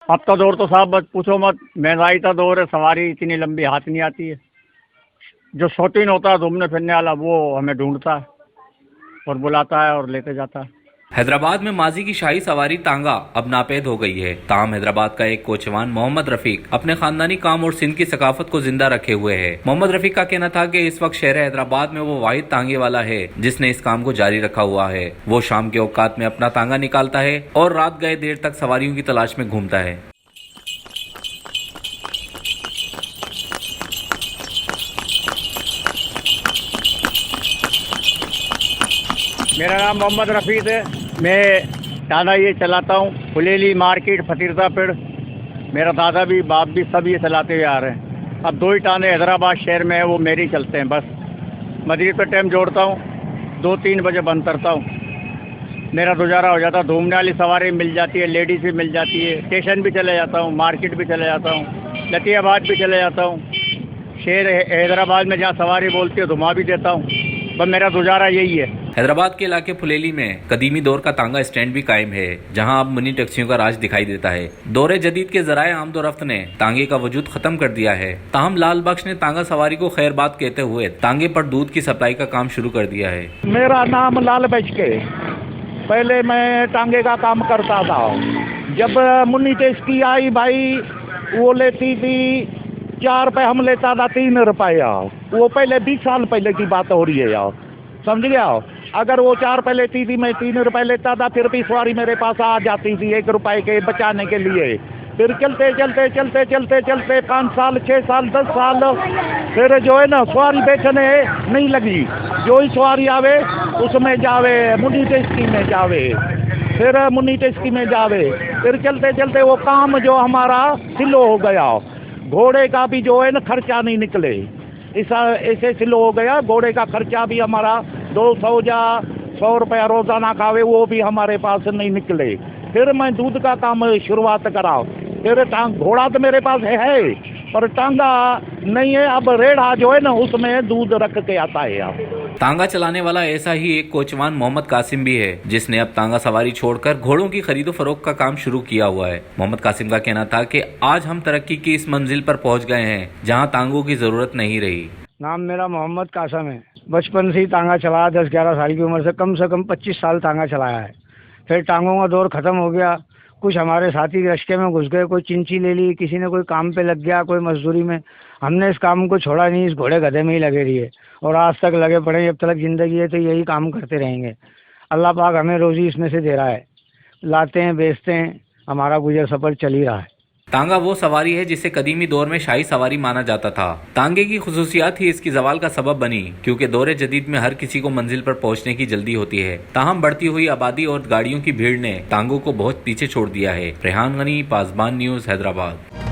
अब का दौर तो साहब बस पूछो मत, महंगाई का दौर है, सवारी इतनी लंबी हाथ नहीं आती है। जो शौकीन होता है घूमने फिरने वाला वो हमें ढूंढता है और बुलाता है और लेते जाता है। हैदराबाद में माजी की शाही सवारी तांगा अब नापेद हो गई है। ताहम हैदराबाद का एक कोचवान मोहम्मद रफीक अपने खानदानी काम और सिंध की सकाफत को जिंदा रखे हुए है। मोहम्मद रफीक का कहना था कि इस वक्त शहर हैदराबाद में वो वाहिद तांगे वाला है जिसने इस काम को जारी रखा हुआ है। वो शाम के औकात में अपना तांगा निकालता है और रात गए देर तक सवारियों की तलाश में घूमता है। मेरा नाम मोहम्मद रफ़ीक है। मैं टाना ये चलाता हूँ, फुलेली मार्केट फतीरतापेड़। मेरा दादा भी बाप भी सब ये चलाते हुए आ रहे हैं। अब 2 ही टाने हैदराबाद शहर में है, वो मेरे ही चलते हैं बस। मगरिब पे टाइम जोड़ता हूँ, 2-3 बजे बंद करता हूँ। मेरा गुजारा हो जाता है। घूमने वाली सवारी मिल जाती है, लेडीज़ भी मिल जाती है। स्टेशन भी चले जाता हूँ, मार्केट भी चले जाता हूँ, लतियाबाद भी चले जाता हूँ। शहर हैदराबाद में जहाँ सवारी बोलती है घुमा भी देता हूँ। बस मेरा गुजारा यही है। हैदराबाद के इलाके फुलेली में कदीमी दौर का तांगा स्टैंड भी कायम है, जहां अब मिनी टैक्सियों का राज दिखाई देता है। दौरे जदीद के जराए आमदोरफ्त ने तांगे का वजूद खत्म कर दिया है। ताहम लाल बख्श ने तांगा सवारी को खैर बात कहते हुए तांगे पर दूध की सप्लाई का काम शुरू कर दिया है। मेरा नाम लाल बख्श के, पहले मैं टांगे का काम करता था। जब मुन्नी टेस्की आई भाई, वो लेती थी 4 रुपये, हम लेता था 3 रुपया। वो पहले 20 साल पहले की बात हो रही है यार, समझ गया। अगर वो 4 रुपये लेती थी, मैं 3 रुपये लेता था। फिर भी सवारी मेरे पास आ जाती थी 1 रुपये के बचाने के लिए। फिर चलते चलते चलते चलते चलते 5 साल 6 साल 10 साल, फिर जो है ना सवारी बेचने नहीं लगी। जो ही सवारी आवे उसमें जावे, मुन्नी टेस्की में जावे, फिर मुन्नी टेस्की में जावे। फिर चलते चलते वो काम जो हमारा स्लो हो गया। घोड़े का भी जो है ना खर्चा नहीं निकले, ऐसे स्लो हो गया। घोड़े का खर्चा भी हमारा 200 या 100 रुपया रोजाना खावे, वो भी हमारे पास नहीं निकले। फिर मैं दूध का काम शुरुआत करा। फिर घोड़ा तो मेरे पास है पर टांगा नहीं है। अब रेढ़ा जो है ना उसमें दूध रख के आता है। अब तांगा चलाने वाला ऐसा ही एक कोचवान मोहम्मद कासिम भी है, जिसने अब तांगा सवारी छोड़कर घोड़ों की खरीदो फरोख्त का काम शुरू किया हुआ है। मोहम्मद कासिम का कहना था कि आज हम तरक्की की इस मंजिल पर पहुंच गए हैं जहां तांगों की जरूरत नहीं रही। नाम मेरा मोहम्मद कासिम है। बचपन से ही तांगा चलाया, 10-11 साल की उम्र से कम 25 साल तांगा चलाया है। फिर टांगों का दौर ख़त्म हो गया। कुछ हमारे साथी रश्के में घुस गए, कोई चिंची ले ली, किसी ने कोई काम पे लग गया, कोई मजदूरी में। हमने इस काम को छोड़ा नहीं, इस घोड़े गधे में ही लगे रहिए और आज तक लगे पड़े। जब तक जिंदगी है तो यही काम करते रहेंगे। अल्लाह पाक हमें रोजी इसमें से दे रहा है, लाते हैं बेचते हैं, हमारा गुजर सफर चल ही रहा है। तांगा वो सवारी है जिसे कदीमी दौर में शाही सवारी माना जाता था। तांगे की खुसूसियात ही इसकी जवाल का सबब बनी, क्योंकि दौरे जदीद में हर किसी को मंजिल पर पहुंचने की जल्दी होती है। ताहम बढ़ती हुई आबादी और गाड़ियों की भीड़ ने तांगों को बहुत पीछे छोड़ दिया है। रेहान गनी, पासबान न्यूज, हैदराबाद।